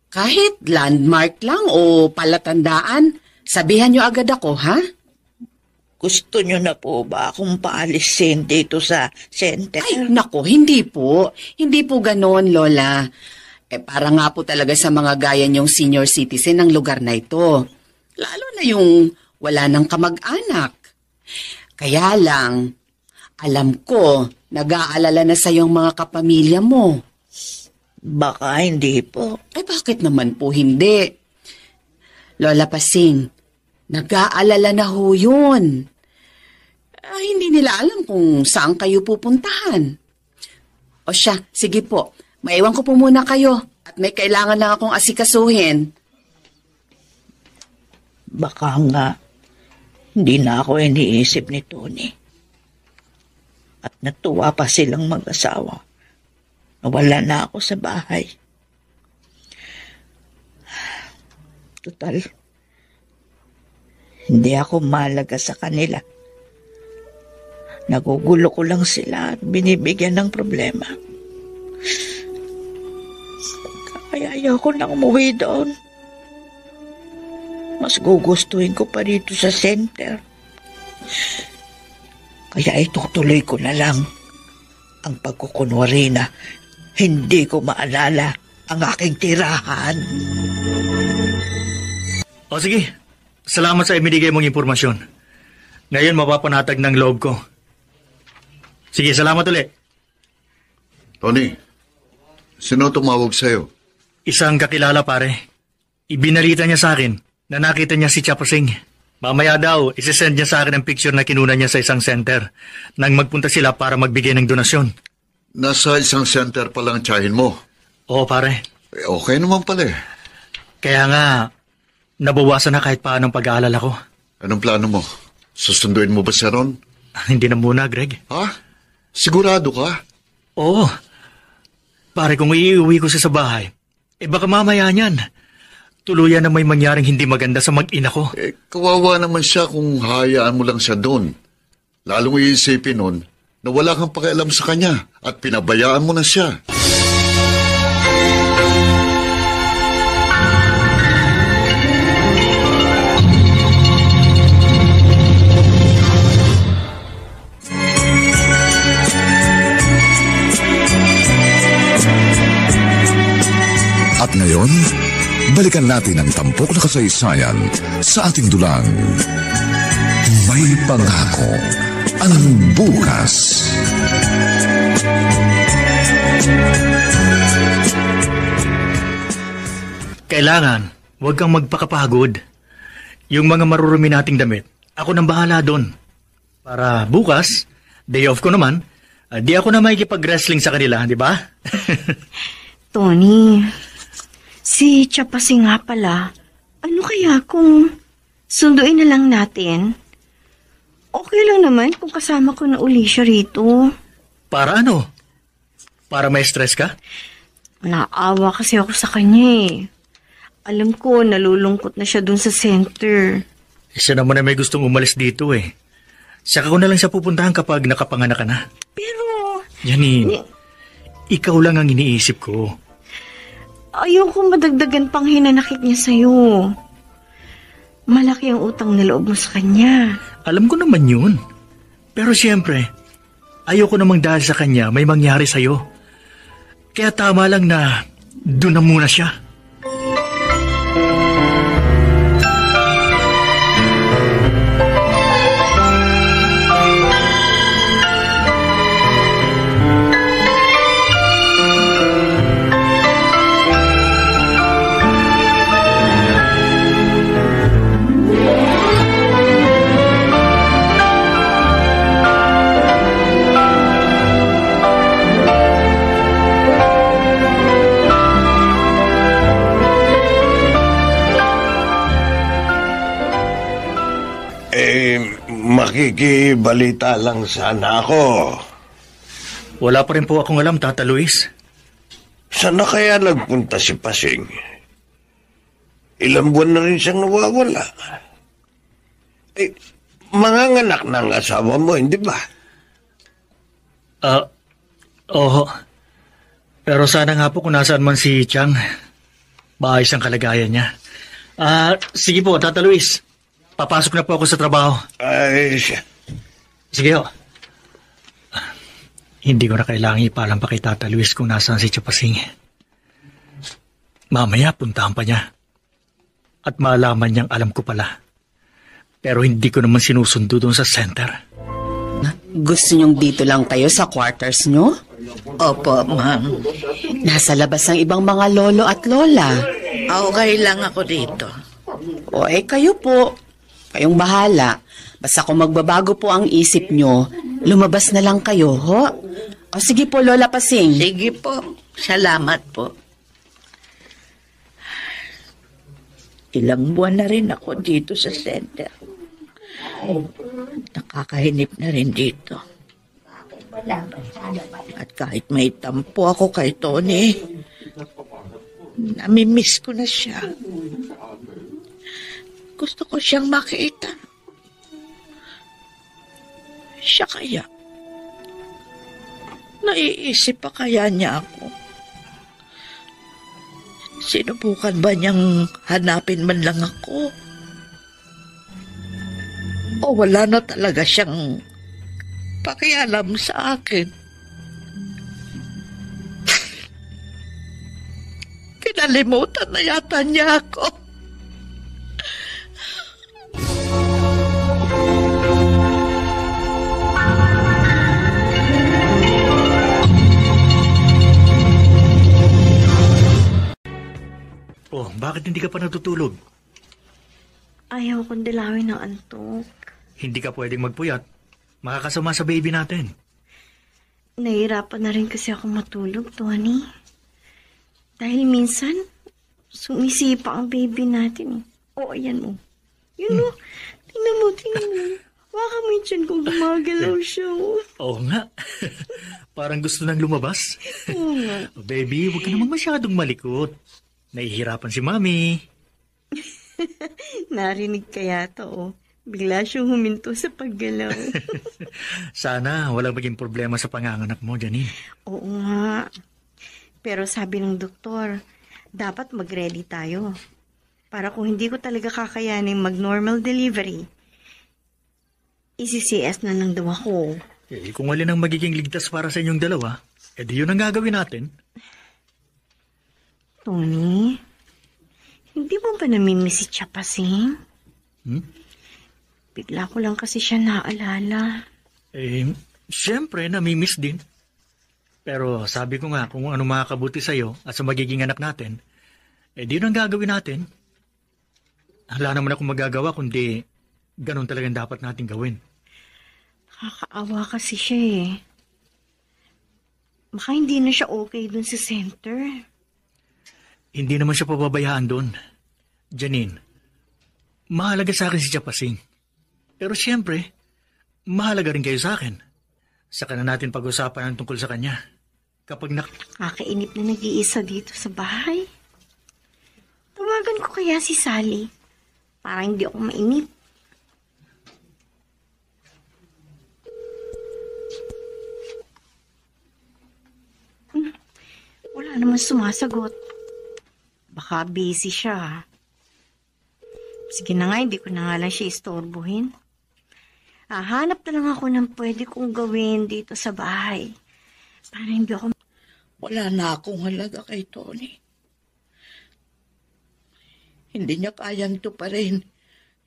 kahit landmark lang o palatandaan, sabihan nyo agad ako, ha? Gusto nyo na po ba akong paalisin dito sa center? Ay, nako, hindi po. Hindi po ganon, Lola. Para nga po talaga sa mga gaya niyong senior citizen ng lugar na ito. Lalo na yung wala ng kamag-anak. Kaya lang, alam ko, nag-aalala na sa iyong mga kapamilya mo. Baka hindi po. Bakit naman po hindi? Lola Pasing, Nag-aalala na ho yun. Hindi nila alam kung saan kayo pupuntahan. O siya, sige po. Maiwan ko po muna kayo at may kailangan lang akong asikasuhin. Baka nga, hindi na ako iniisip ni Tony. At natuwa pa silang mag-asawa. Nawala na ako sa bahay. Total, hindi ako malaga sa kanila. Nagugulo ko lang sila at binibigyan ng problema. Kaya ayoko nang umuwi doon. Mas gugustuhin ko pa dito sa center. Kaya itutuloy ko na lang ang pagkukunwari na hindi ko maalala ang aking tirahan. O sige, salamat sa ibinigay mong impormasyon. Ngayon mapapanatag ng loob ko. Sige, salamat ulit. Tony, sino tumawag sa'yo? Isang kakilala pare. Ibinalita niya sa akin na nakita niya si Chapasing. Mamaya daw, isesend niya sa akin ang picture na kinuna niya sa isang center nang magpunta sila para magbigay ng donasyon. Nasa isang center pa lang tiyahin mo. Oo pare. Okay naman pala eh. Kaya nga, nabawasan na kahit paano ang pag-aalala ko. Anong plano mo? Susunduin mo ba si Ron? Hindi na muna, Greg. Ha? Sigurado ka? Oo. Pare, kung iuwi ko siya sa bahay, baka mamaya niyan. Tuluyan na may mangyaring hindi maganda sa mag-ina ko. Kawawa naman siya kung hayaan mo lang siya doon. Lalong iisipin nun na wala kang pakialam sa kanya at pinabayaan mo na siya. At ngayon, balikan natin ang tampok na kasaysayan sa ating dulang. May pangako ang bukas. Kailangan, huwag kang magpakapagod. Yung mga marurumi nating damit, ako nang bahala doon. Para bukas, day off ko naman, di ako na makikipag-wrestling sa kanila, di ba? Tony, si Chapasing nga pala, ano kaya kung sunduin na lang natin? Okay lang naman kung kasama ko na uli siya rito. Para ano? Para may stress ka? Naawa kasi ako sa kanya eh. Alam ko, nalulungkot na siya dun sa center. Siya naman na may gustong umalis dito eh. Saka ko na lang siya pupuntahan kapag nakapanganak ka na. Pero... Janine, ikaw lang ang iniisip ko. Ayoko madagdagan pang hinanakit niya sa'yo. Malaki ang utang na loob mo sa kanya. Alam ko naman yun. Pero siyempre, ayoko namang dahil sa kanya may mangyari sa'yo. Kaya tama lang na doon na muna siya. Makikibalita lang sana ako. Wala pa rin po akong alam, Tata Luis. Saan na kaya nagpunta si Pasing? Ilang buwan na rin siyang nawawala. Manganganak ng asawa mo, hindi ba? Oo. Pero sana nga po kung nasaan man si Chang, maayos ang kalagayan niya. Sige po, Tata Luis. Papasok na po ako sa trabaho. Ay, siya. Sige ho. Hindi ko na kailangan ipalam pa kay Tata Luis kung nasaan si Chapasing. Mamaya puntahan pa niya. At maalaman niyang alam ko pala. Pero hindi ko naman sinusundo doon sa center. Gusto niyong dito lang kayo sa quarters niyo? Opo, ma'am. Nasa labas ang ibang mga lolo at lola. Okay lang ako dito. O kayo po. Kayong bahala. Basta kung magbabago po ang isip nyo, lumabas na lang kayo, ho? O sige po, Lola Pasing. Sige po. Salamat po. Ilang buwan na rin ako dito sa center. Nakakahinip na rin dito. At kahit may tampo ako kay Tony, namimiss ko na siya. Gusto ko siyang makita. Siya kaya? Naiisip pa kaya niya ako? Sinubukan ba niyang hanapin man lang ako? O wala na talaga siyang pakialam sa akin? Kinalimutan na yata niya ako. Oh, bakit hindi ka pa natutulog? Ayaw kong dalawin ng antok. Hindi ka pwedeng magpuyat. Makakasama sa baby natin. Nahihirapan na rin kasi ako matulog, Tony. Dahil minsan, sumisipa ang baby natin. Oh, ayan mo. Yun mo. Tingnan mo. Baka minsan kung gumagalaw siya. Oo nga. Parang gusto nang lumabas. Oo nga. Oh, baby, huwag ka naman masyadong malikot. Nahihirapan si Mami. Narinig kaya to, oh. Bigla siyang huminto sa paggalaw. Sana walang maging problema sa panganganak mo, Janine. Oo nga. Pero sabi ng doktor, dapat mag-ready tayo. Para kung hindi ko talaga kakayanin mag-normal delivery, isi-CS na lang daw ako. Eh, kung alin ang magiging ligtas para sa inyong dalawa, edi yun ang gagawin natin. Tony, hindi mo ba namimiss si Chapasing? Bigla ko lang kasi siya naalala. Eh, siyempre, namimiss din. Pero sabi ko nga, kung ano makakabuti sa'yo at sa magiging anak natin, edi yun ang gagawin natin. Wala naman akong magagawa kundi ganun talagang dapat natin gawin. Nakakaawa kasi siya eh. Baka hindi na siya okay dun sa center. Hindi naman siya pababayaan doon. Janine, mahalaga sa akin si Chapasing. Pero siyempre, mahalaga rin kayo sa akin. Saka na natin pag-usapan ang tungkol sa kanya. Kapag Kakainip na nag-iisa dito sa bahay. Tawagan ko kaya si Sally. Para hindi ako mainip. Wala naman sumasagot. Baka busy siya. Sige na nga, hindi ko na nga lang siya istorbohin. Hanap na lang ako ng pwede kong gawin dito sa bahay. Para hindi ako... Wala na akong halaga kay Tony. Hindi niya kayang tuparin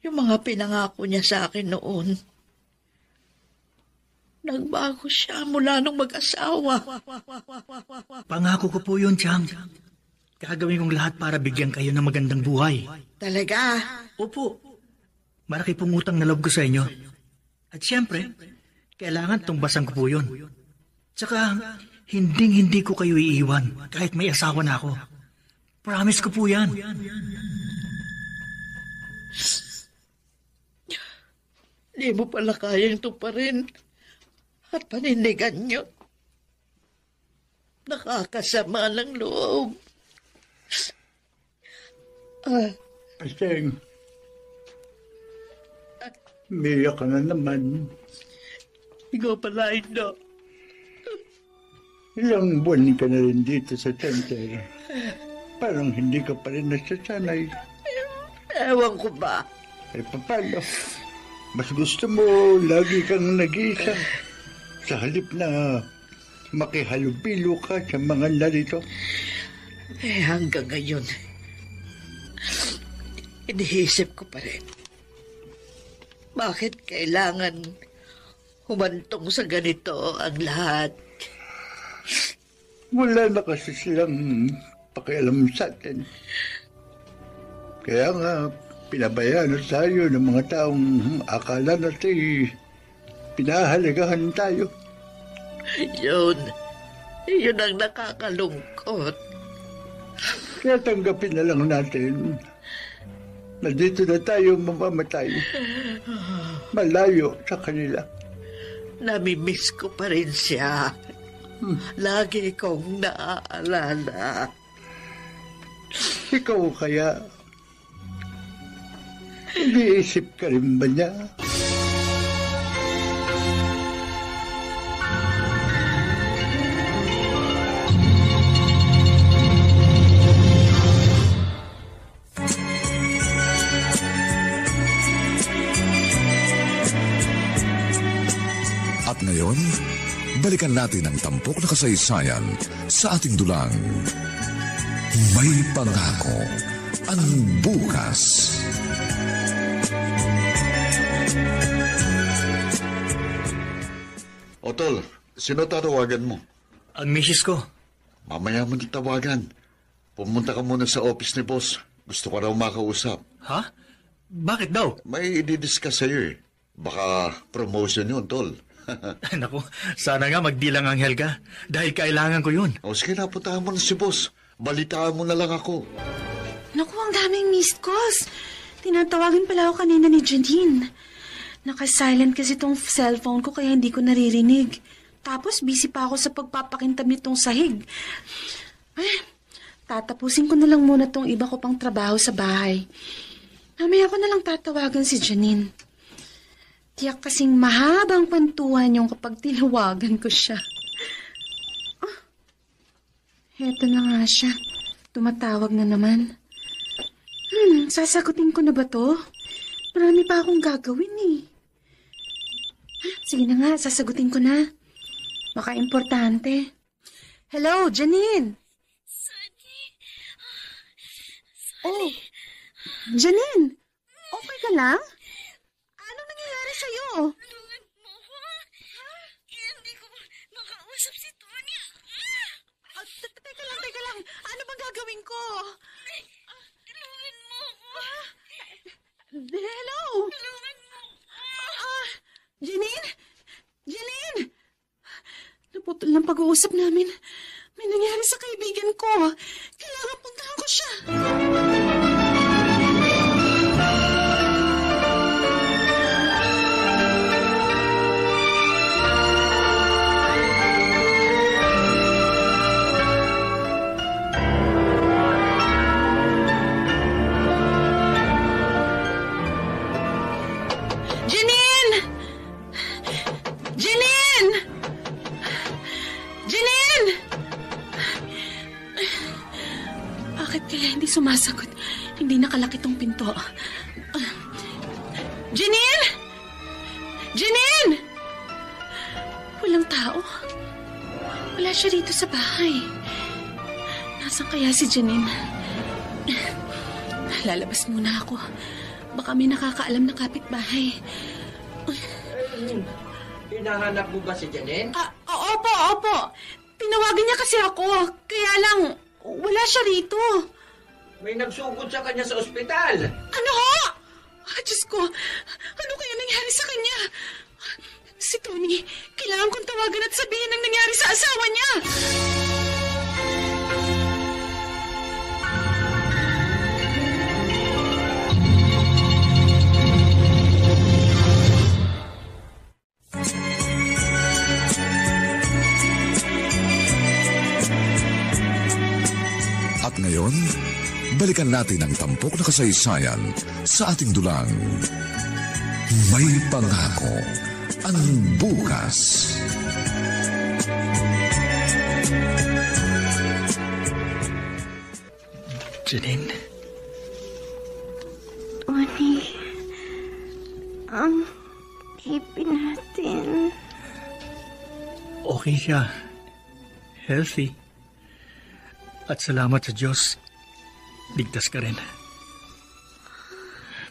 yung mga pinangako niya sa akin noon. Nagbago siya mula nung mag-asawa. Pangako ko po yun, Chang. Gagawin kong lahat para bigyan kayo ng magandang buhay. Talaga? Opo. Malaki pong utang na loob ko sa inyo. At siyempre, kailangan tumbasan ko po yun. Tsaka, hindi ko kayo iiwan kahit may asawa na ako. Promise ko po yan. Di mo pala kayang tuparin at panindigan niyo. Nakakasama ng loob. Paseng, umiyak ka na naman. Ikaw pala, Indo. Ilang buwan ka na rin dito sa center. Parang hindi ka pa rin nasasanay. Ewan ko ba? Ay papalo, mas gusto mo lagi kang nag-iisa. Sa halip na makihalubilo ka sa mga narito. Hanggang ngayon, iniisip ko pa rin. Bakit kailangan humantong sa ganito ang lahat? Wala na kasi silang pakialam sa atin. Kaya nga, pinabayaan na tayo ng mga taong akala natin pinahalagahan tayo. Yun ang nakakalungkot. Kaya tanggapin na lang natin na dito na tayo mamamatay. Malayo sa kanila. Namimiss ko pa rin siya. Lagi kong naaalala. Ikaw kaya, iniisip ka rin ba niya? At ngayon, balikan natin ang tampok na kasaysayan sa ating dulang. May pangako ang bukas. Tol, sino tatawagan mo? Ang misis ko. Mamaya mo tawagan. Pumunta ka muna sa office ni boss. Gusto ko raw makausap. Ha? Bakit daw? May i-discuss sa'yo eh. Baka promotion yun, Tol. Naku, sana nga magdilang anghel ka. Dahil kailangan ko yun. O sige na, puntahan mo na si boss. Balitaan mo na lang ako. Naku, ang daming missed calls. Tinatawagan pala ako kanina ni Janine. Naka-silent kasi tong cellphone ko kaya hindi ko naririnig. Tapos busy pa ako sa pagpapakintab nitong sahig. Ay, tatapusin ko na lang muna tong iba ko pang trabaho sa bahay. Mamaya ko na lang tatawagan si Janine. Tiyak kasing mahabang kwentuhan yung kapag tinawagan ko siya. Ah, heto na nga siya. Tumatawag na naman. Sasagutin ko na ba to? Marami pa akong gagawin eh. Sige na nga, sasagutin ko na. Baka importante. Hello, Janine. Sunny. Oh, Janine. Okay ka lang? Anong nangyayari sa'yo? Tulungan mo ko. Hindi ko makausap si Tony. Teka lang. Ano bang gagawin ko? Tulungan mo ko. Hello? Tulungan mo ko. Janine? Janine! Naputol ng pag-uusap namin. May nangyari sa kaibigan ko. Kailangan puntahan ko siya. Sumasagot. Hindi nakalaki tong pinto. Janine! Janine! Walang tao. Wala siya rito sa bahay. Nasaan kaya si Janine? Lalabas muna ako. Baka may nakakaalam na kapitbahay. Hinahanap mo ba si Janine? Opo. Tinawagan niya kasi ako. Kaya lang, wala siya rito. May nagsugod sa kanya sa ospital. Ano ho? Diyos ko, ano kaya nangyari sa kanya? Si Tony, kailangan kong tawagan at sabihin ang nangyari sa asawa niya. At ngayon, balikan natin ang tampok na kasaysayan sa ating dulang. May pangako ang bukas. Janine? Tony, ang ipin natin. Okay siya. Healthy. At salamat sa Diyos. Ligtas ka rin.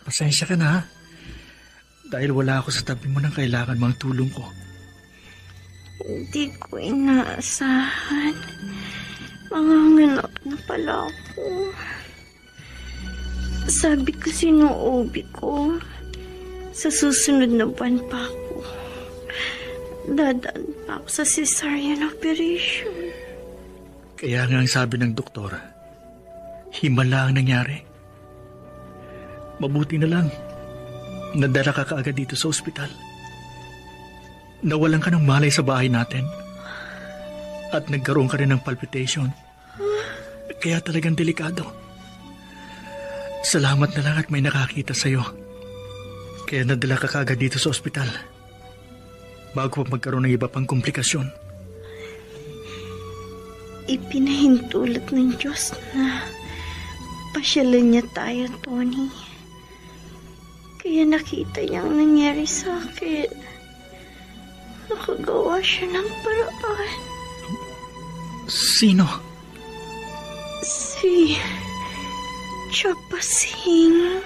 Pasensya ka na, ha? Dahil wala ako sa tabi mo nang kailangan mo ang tulong ko. Hindi ko inaasahan. Manganganak na pala ako. Sabi kasi ng OB ko, sa susunod na buwan pa ako. Dadaan pa ako sa cesarean operation. Kaya nga ang sabi ng doktor, himala ang nangyari. Mabuti na lang, nadala ka kaagad dito sa ospital. Nawalan ka ng malay sa bahay natin. At nagkaroon ka rin ng palpitation. Kaya talagang delikado. Salamat na lang at may nakakita sa'yo. Kaya nadala ka kaagad dito sa ospital. Bago pa magkaroon ng iba pang komplikasyon. Ipinahintulot ng Diyos na pasyalan niya tayo, Tony. Kaya nakita niya ang nangyari sa akin. Nakagawa siya ng paraan. Sino? Si Chapasing.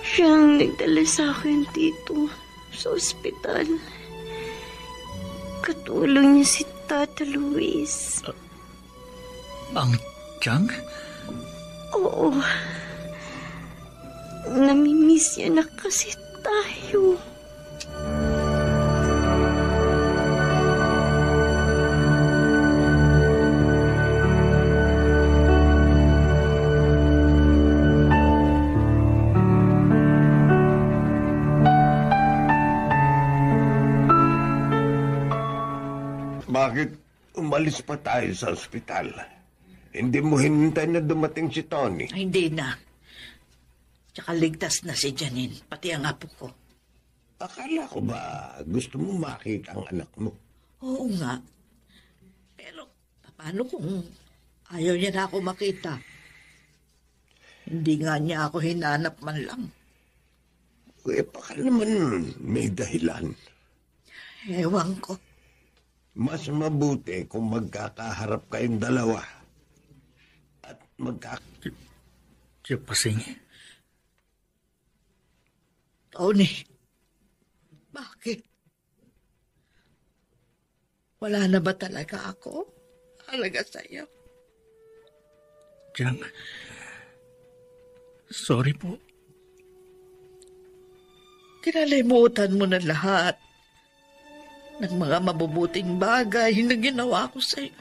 Siya ang nagdala sa akin dito sa ospital. Katulong niya si Tata Luis. Ang Chang? Oo. Namimiss niya na kasi tayo. Bakit umalis pa tayo sa ospital? Hindi mo hinintay na dumating si Tony? Ay, hindi na. Tsaka ligtas na si Janine, pati ang apo ko. Akala ko ba gusto mo makita ang anak mo? Oo nga. Pero paano kung ayaw niya na ako makita? Hindi nga niya ako hinanap man lang. Baka naman may dahilan. Ewan ko. Mas mabuti kung magkakaharap kayong dalawa. At Chapasing. Tony, bakit? Wala na ba talaga ako? Halaga sa'yo? Chang, sorry po. Kinalimutan mo na lahat ng mga mabubuting bagay na ginawa ko sa'yo.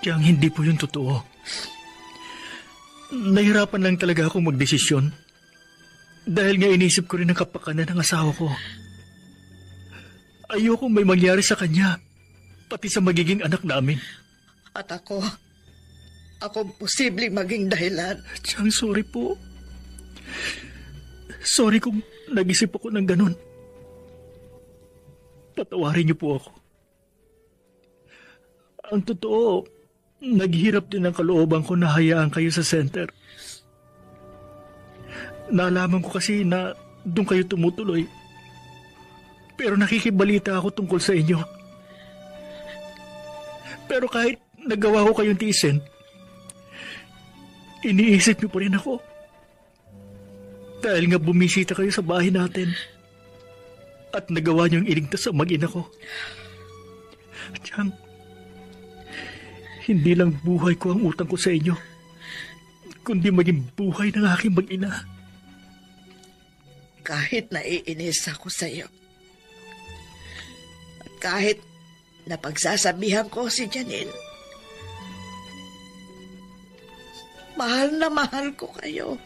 Chang, hindi po yun totoo. Nahirapan lang talaga akong magdesisyon. Dahil nga inisip ko rin ang kapakanan ng asawa ko. Ayokong may mangyari sa kanya, pati sa magiging anak namin. At ako posibleng maging dahilan. Chang, sorry po. Sorry kung nag-isip ako ng ganun. Patawarin niyo po ako. Ang totoo, naghihirap din ang kalooban ko na hayaan kayo sa center. Nalaman ko kasi na doon kayo tumutuloy. Pero nakikibalita ako tungkol sa inyo. Pero kahit nagawa ko kayong tiisin, iniisip niyo pa rin ako. Dahil nga bumisita kayo sa bahay natin at nagawa niyong iligtas sa mag-ina ko. Chang, hindi lang buhay ko ang utang ko sa inyo, kundi maging buhay ng aking mag-ina. Kahit naiinis ako sa iyo, at kahit napagsasabihan ko si Janine, mahal na mahal ko kayo.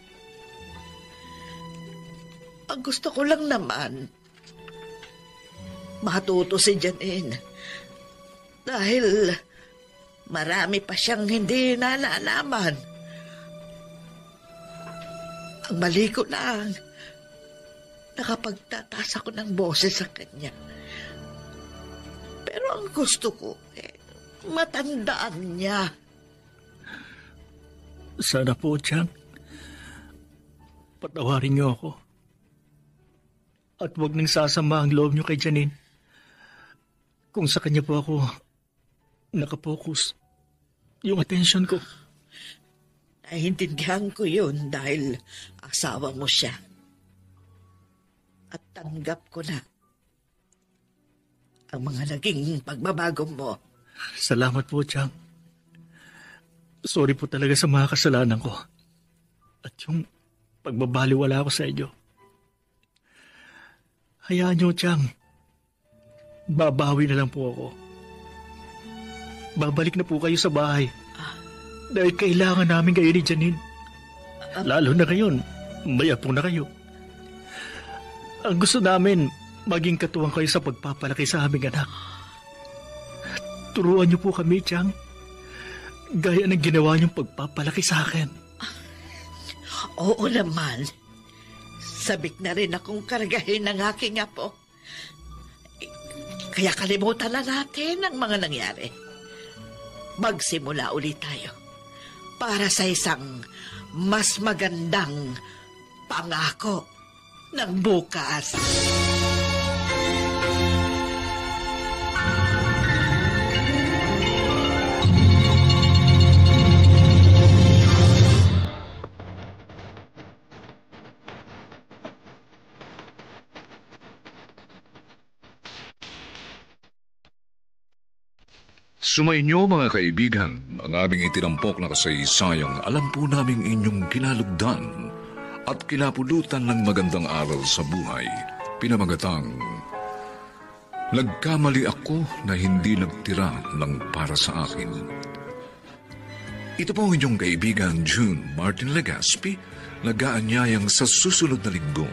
Ang gusto ko lang naman, matuto si Janine. Dahil marami pa siyang hindi nalalaman. Ang mali ko lang, nakapagtataas ako ng boses sa kanya. Pero ang gusto ko, matandaan niya. Sana po, Chang. Patawarin niyo ako. At huwag nang sasama ang loob niyo kay Janine. Kung sa kanya po ako nakapokus, yung attention ko. Naiintindihan ko yun dahil asawa mo siya. At tanggap ko na ang mga naging pagbabago mo. Salamat po, Chang. Sorry po talaga sa mga kasalanan ko. at yung pagbabaliwala ko sa inyo. Hayaan niyo, Chang. Babawi na lang po ako. Babalik na po kayo sa bahay. Dahil kailangan namin kayo ni Janine. Lalo na ngayon, may apo na kayo. Ang gusto namin, maging katuwang kayo sa pagpapalaki sa aming anak. Turuan niyo po kami, Chang. Gaya ng ginawa niyong pagpapalaki sa akin. Oo naman. Sabik na rin akong kargahin ng aking apo. Kaya kalimutan na natin ang mga nangyari. Magsimula ulit tayo para sa isang mas magandang pangako ng bukas. Sumainyo mga kaibigan, ang aming itinampok na kasaysayang alam po naming inyong kinalugdan at kinapulutan ng magandang aral sa buhay. Pinamagatang, nagkamali ako na hindi nagtira ng para sa akin. Ito po ang inyong kaibigan June Martin Legaspi, nag-aanyayang sa susunod na linggo.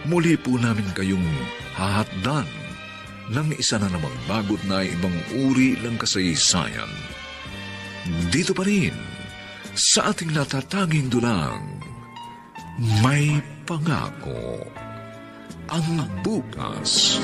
Muli po namin kayong hahatdan ng isa na namang bagot na ibang uri ng kasaysayan. Dito pa rin, sa ating natatanging dulang, may pangako ang bukas.